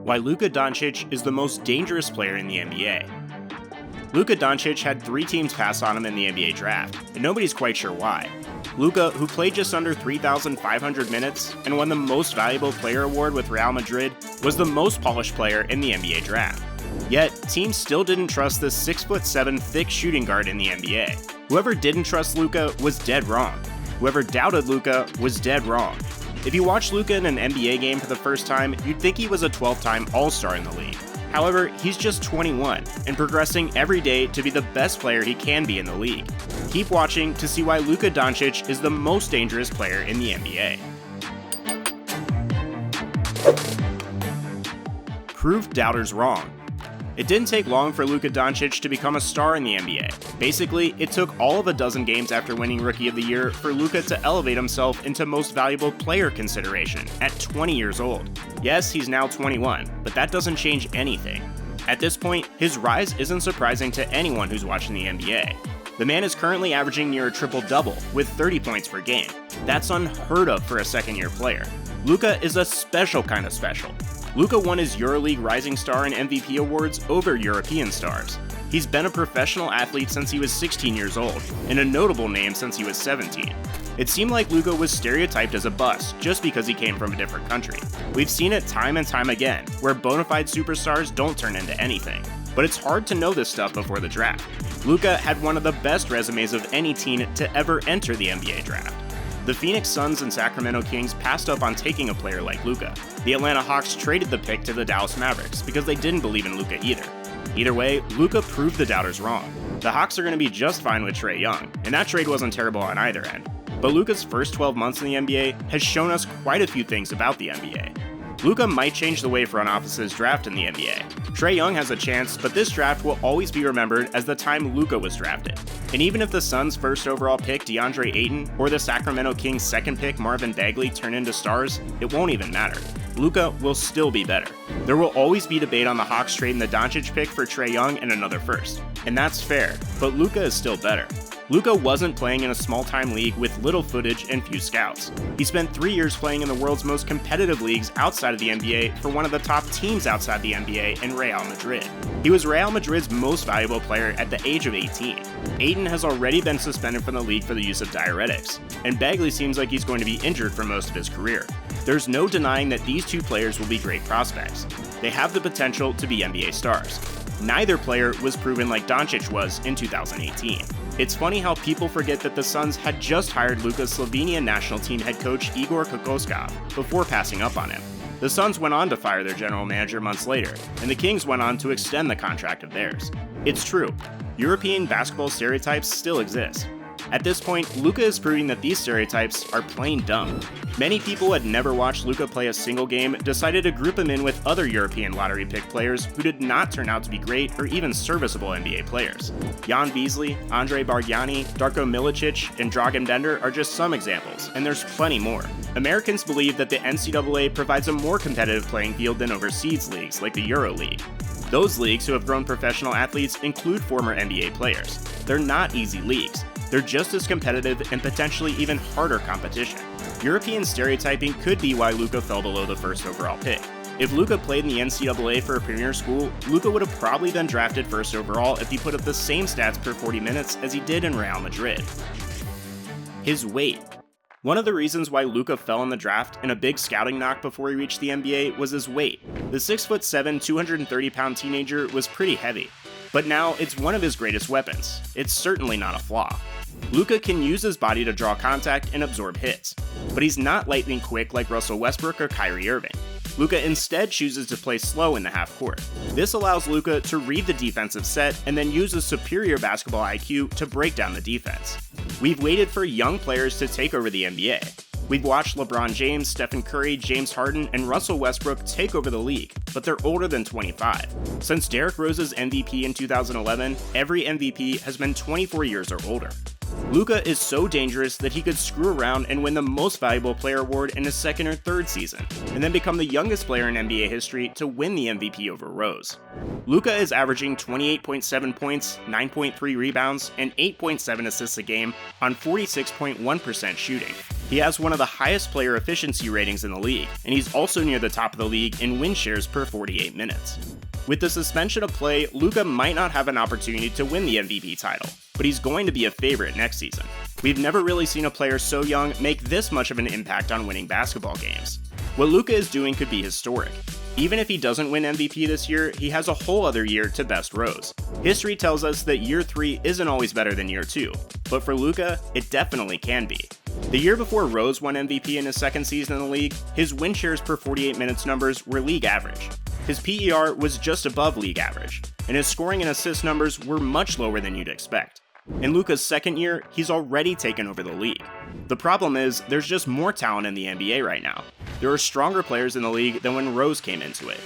Why Luka Doncic is the most dangerous player in the NBA. Luka Doncic had 3 teams pass on him in the NBA draft, and nobody's quite sure why. Luka, who played just under 3,500 minutes and won the Most Valuable Player award with Real Madrid, was the most polished player in the NBA draft. Yet, teams still didn't trust this 6'7" thick shooting guard in the NBA. Whoever didn't trust Luka was dead wrong. Whoever doubted Luka was dead wrong. If you watch Luka in an NBA game for the first time, you'd think he was a 12-time All-Star in the league. However, he's just 21 and progressing every day to be the best player he can be in the league. Keep watching to see why Luka Doncic is the most dangerous player in the NBA. Prove doubters wrong. It didn't take long for Luka Doncic to become a star in the NBA. Basically, it took all of a dozen games after winning Rookie of the Year for Luka to elevate himself into Most Valuable Player consideration at 20 years old. Yes, he's now 21, but that doesn't change anything. At this point, his rise isn't surprising to anyone who's watching the NBA. The man is currently averaging near a triple-double with 30 points per game. That's unheard of for a second-year player. Luka is a special kind of special. Luka won his EuroLeague Rising Star and MVP awards over European stars. He's been a professional athlete since he was 16 years old, and a notable name since he was 17. It seemed like Luka was stereotyped as a bust just because he came from a different country. We've seen it time and time again, where bona fide superstars don't turn into anything. But it's hard to know this stuff before the draft. Luka had one of the best resumes of any teen to ever enter the NBA draft. The Phoenix Suns and Sacramento Kings passed up on taking a player like Luka. The Atlanta Hawks traded the pick to the Dallas Mavericks because they didn't believe in Luka either. Either way, Luka proved the doubters wrong. The Hawks are going to be just fine with Trae Young, and that trade wasn't terrible on either end. But Luka's first 12 months in the NBA has shown us quite a few things about the NBA. Luka might change the way front offices draft in the NBA. Trae Young has a chance, but this draft will always be remembered as the time Luka was drafted. And even if the Suns' first overall pick DeAndre Ayton or the Sacramento Kings' second pick Marvin Bagley turn into stars, it won't even matter. Luka will still be better. There will always be debate on the Hawks trading the Doncic pick for Trae Young and another first. And that's fair, but Luka is still better. Luka wasn't playing in a small-time league with little footage and few scouts. He spent 3 years playing in the world's most competitive leagues outside of the NBA for one of the top teams outside the NBA in Real Madrid. He was Real Madrid's most valuable player at the age of 18. Ayton has already been suspended from the league for the use of diuretics, and Bagley seems like he's going to be injured for most of his career. There's no denying that these two players will be great prospects. They have the potential to be NBA stars. Neither player was proven like Doncic was in 2018. It's funny how people forget that the Suns had just hired Luka's Slovenian national team head coach Igor Kokoskov before passing up on him. The Suns went on to fire their general manager months later, and the Kings went on to extend the contract of theirs. It's true, European basketball stereotypes still exist. At this point, Luka is proving that these stereotypes are plain dumb. Many people who had never watched Luka play a single game decided to group him in with other European lottery pick players who did not turn out to be great or even serviceable NBA players. Jan Beasley, Andre Bargnani, Darko Milicic, and Dragan Bender are just some examples, and there's plenty more. Americans believe that the NCAA provides a more competitive playing field than overseas leagues like the EuroLeague. Those leagues who have grown professional athletes include former NBA players. They're not easy leagues. They're just as competitive and potentially even harder competition. European stereotyping could be why Luka fell below the first overall pick. If Luka played in the NCAA for a premier school, Luka would have probably been drafted first overall if he put up the same stats per 40 minutes as he did in Real Madrid. His weight. One of the reasons why Luka fell in the draft and a big scouting knock before he reached the NBA was his weight. The 6'7", 230-pound teenager was pretty heavy. But now it's one of his greatest weapons. It's certainly not a flaw. Luka can use his body to draw contact and absorb hits, but he's not lightning quick like Russell Westbrook or Kyrie Irving. Luka instead chooses to play slow in the half court. This allows Luka to read the defensive set and then use his superior basketball IQ to break down the defense. We've waited for young players to take over the NBA. We've watched LeBron James, Stephen Curry, James Harden, and Russell Westbrook take over the league, but they're older than 25. Since Derrick Rose's MVP in 2011, every MVP has been 24 years or older. Luka is so dangerous that he could screw around and win the Most Valuable Player award in his second or third season, and then become the youngest player in NBA history to win the MVP over Rose. Luka is averaging 28.7 points, 9.3 rebounds, and 8.7 assists a game on 46.1% shooting. He has one of the highest player efficiency ratings in the league, and he's also near the top of the league in win shares per 48 minutes. With the suspension of play, Luka might not have an opportunity to win the MVP title, but he's going to be a favorite next season. We've never really seen a player so young make this much of an impact on winning basketball games. What Luka is doing could be historic. Even if he doesn't win MVP this year, he has a whole other year to best Rose. History tells us that year 3 isn't always better than year 2, but for Luka, it definitely can be. The year before Rose won MVP in his second season in the league, his win shares per 48 minutes numbers were league average. His PER was just above league average, and his scoring and assist numbers were much lower than you'd expect. In Luka's second year, he's already taken over the league. The problem is, there's just more talent in the NBA right now. There are stronger players in the league than when Rose came into it.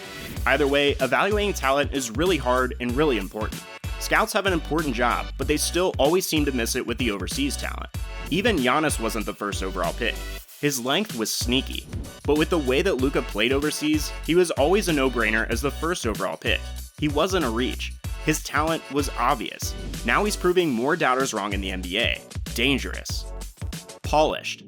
Either way, evaluating talent is really hard and really important. Scouts have an important job, but they still always seem to miss it with the overseas talent. Even Giannis wasn't the first overall pick. His length was sneaky, but with the way that Luka played overseas, he was always a no-brainer as the first overall pick. He wasn't a reach. His talent was obvious. Now he's proving more doubters wrong in the NBA. Dangerous. Polished.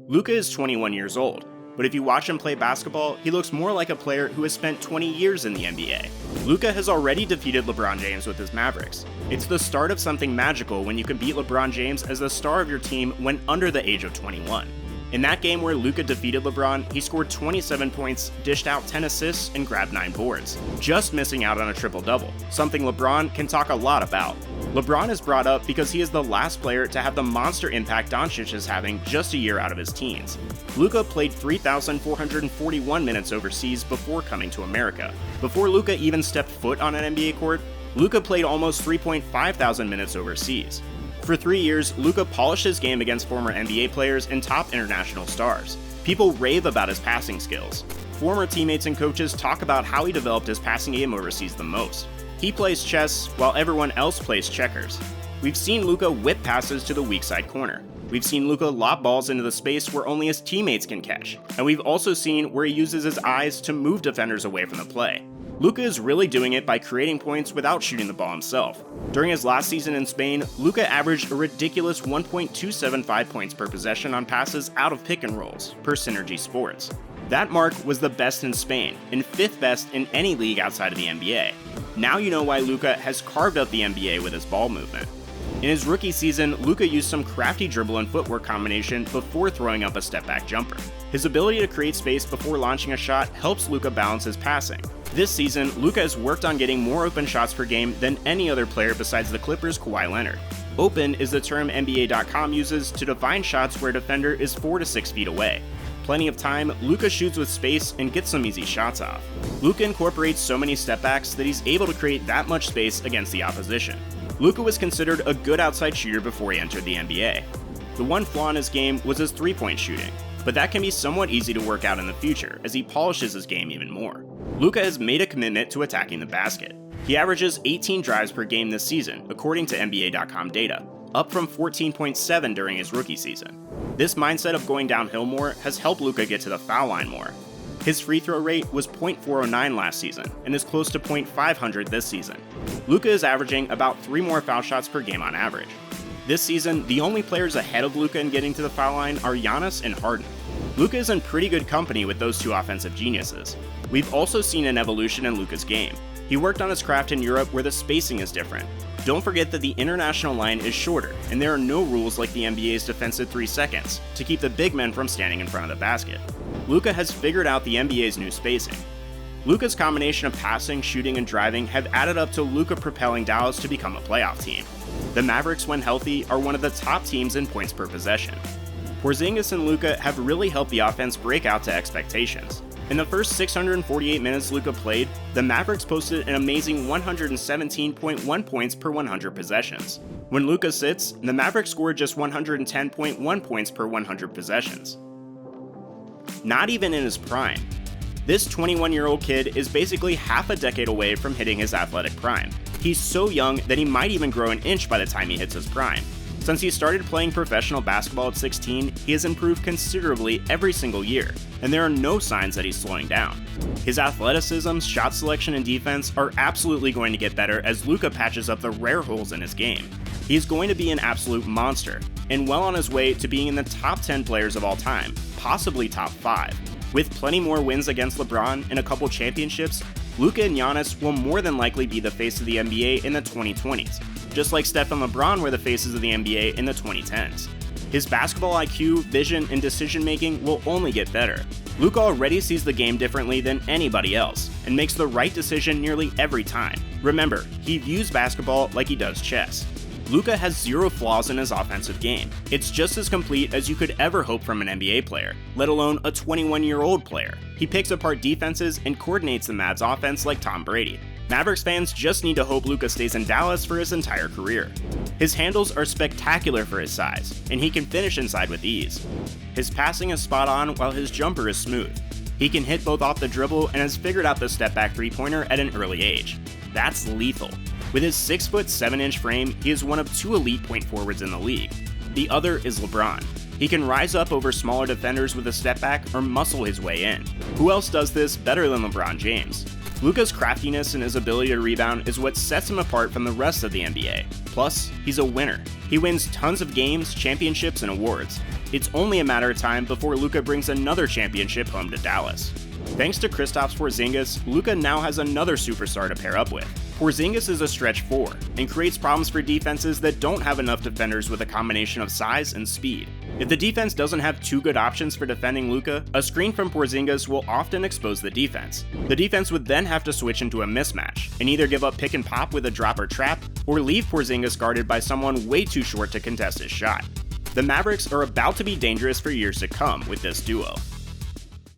Luka is 21 years old, but if you watch him play basketball, he looks more like a player who has spent 20 years in the NBA. Luka has already defeated LeBron James with his Mavericks. It's the start of something magical when you can beat LeBron James as the star of your team when under the age of 21. In that game where Luka defeated LeBron, he scored 27 points, dished out 10 assists, and grabbed 9 boards, just missing out on a triple-double, something LeBron can talk a lot about. LeBron is brought up because he is the last player to have the monster impact Doncic is having just a year out of his teens. Luka played 3,441 minutes overseas before coming to America. Before Luka even stepped foot on an NBA court, Luka played almost 3,500 minutes overseas. For 3 years, Luka polished his game against former NBA players and top international stars. People rave about his passing skills. Former teammates and coaches talk about how he developed his passing game overseas the most. He plays chess while everyone else plays checkers. We've seen Luka whip passes to the weak side corner. We've seen Luka lob balls into the space where only his teammates can catch. And we've also seen where he uses his eyes to move defenders away from the play. Luka is really doing it by creating points without shooting the ball himself. During his last season in Spain, Luka averaged a ridiculous 1.275 points per possession on passes out of pick and rolls, per Synergy Sports. That mark was the best in Spain, and 5th best in any league outside of the NBA. Now you know why Luka has carved up the NBA with his ball movement. In his rookie season, Luka used some crafty dribble and footwork combination before throwing up a step-back jumper. His ability to create space before launching a shot helps Luka balance his passing. This season, Luka has worked on getting more open shots per game than any other player besides the Clippers' Kawhi Leonard. Open is the term NBA.com uses to define shots where a defender is 4 to 6 feet away. Plenty of time, Luka shoots with space and gets some easy shots off. Luka incorporates so many stepbacks that he's able to create that much space against the opposition. Luka was considered a good outside shooter before he entered the NBA. The one flaw in his game was his three-point shooting, but that can be somewhat easy to work out in the future as he polishes his game even more. Luka has made a commitment to attacking the basket. He averages 18 drives per game this season, according to NBA.com data, up from 14.7 during his rookie season. This mindset of going downhill more has helped Luka get to the foul line more. His free throw rate was .409 last season and is close to .500 this season. Luka is averaging about 3 more foul shots per game on average. This season, the only players ahead of Luka in getting to the foul line are Giannis and Harden. Luka is in pretty good company with those two offensive geniuses. We've also seen an evolution in Luka's game. He worked on his craft in Europe where the spacing is different. Don't forget that the international line is shorter, and there are no rules like the NBA's defensive 3 seconds to keep the big men from standing in front of the basket. Luka has figured out the NBA's new spacing. Luka's combination of passing, shooting, and driving have added up to Luka propelling Dallas to become a playoff team. The Mavericks, when healthy, are one of the top teams in points per possession. Porzingis and Luka have really helped the offense break out to expectations. In the first 648 minutes Luka played, the Mavericks posted an amazing 117.1 points per 100 possessions. When Luka sits, the Mavericks scored just 110.1 points per 100 possessions. Not even in his prime. This 21-year-old kid is basically half a decade away from hitting his athletic prime. He's so young that he might even grow an inch by the time he hits his prime. Since he started playing professional basketball at 16, he has improved considerably every single year, and there are no signs that he's slowing down. His athleticism, shot selection, and defense are absolutely going to get better as Luka patches up the rare holes in his game. He's going to be an absolute monster, and well on his way to being in the top 10 players of all time, possibly top 5. With plenty more wins against LeBron and a couple championships, Luka and Giannis will more than likely be the face of the NBA in the 2020s, just like Steph and LeBron were the faces of the NBA in the 2010s. His basketball IQ, vision, and decision-making will only get better. Luka already sees the game differently than anybody else, and makes the right decision nearly every time. Remember, he views basketball like he does chess. Luka has zero flaws in his offensive game. It's just as complete as you could ever hope from an NBA player, let alone a 21-year-old player. He picks apart defenses and coordinates the Mavs offense like Tom Brady. Mavericks fans just need to hope Luka stays in Dallas for his entire career. His handles are spectacular for his size, and he can finish inside with ease. His passing is spot on while his jumper is smooth. He can hit both off the dribble and has figured out the step-back three-pointer at an early age. That's lethal. With his 6'7" frame, he is one of 2 elite point forwards in the league. The other is LeBron. He can rise up over smaller defenders with a step back or muscle his way in. Who else does this better than LeBron James? Luka's craftiness and his ability to rebound is what sets him apart from the rest of the NBA. Plus, he's a winner. He wins tons of games, championships, and awards. It's only a matter of time before Luka brings another championship home to Dallas. Thanks to Kristaps Porzingis, Luka now has another superstar to pair up with. Porzingis is a stretch 4, and creates problems for defenses that don't have enough defenders with a combination of size and speed. If the defense doesn't have 2 good options for defending Luka, a screen from Porzingis will often expose the defense. The defense would then have to switch into a mismatch, and either give up pick and pop with a drop or trap, or leave Porzingis guarded by someone way too short to contest his shot. The Mavericks are about to be dangerous for years to come with this duo.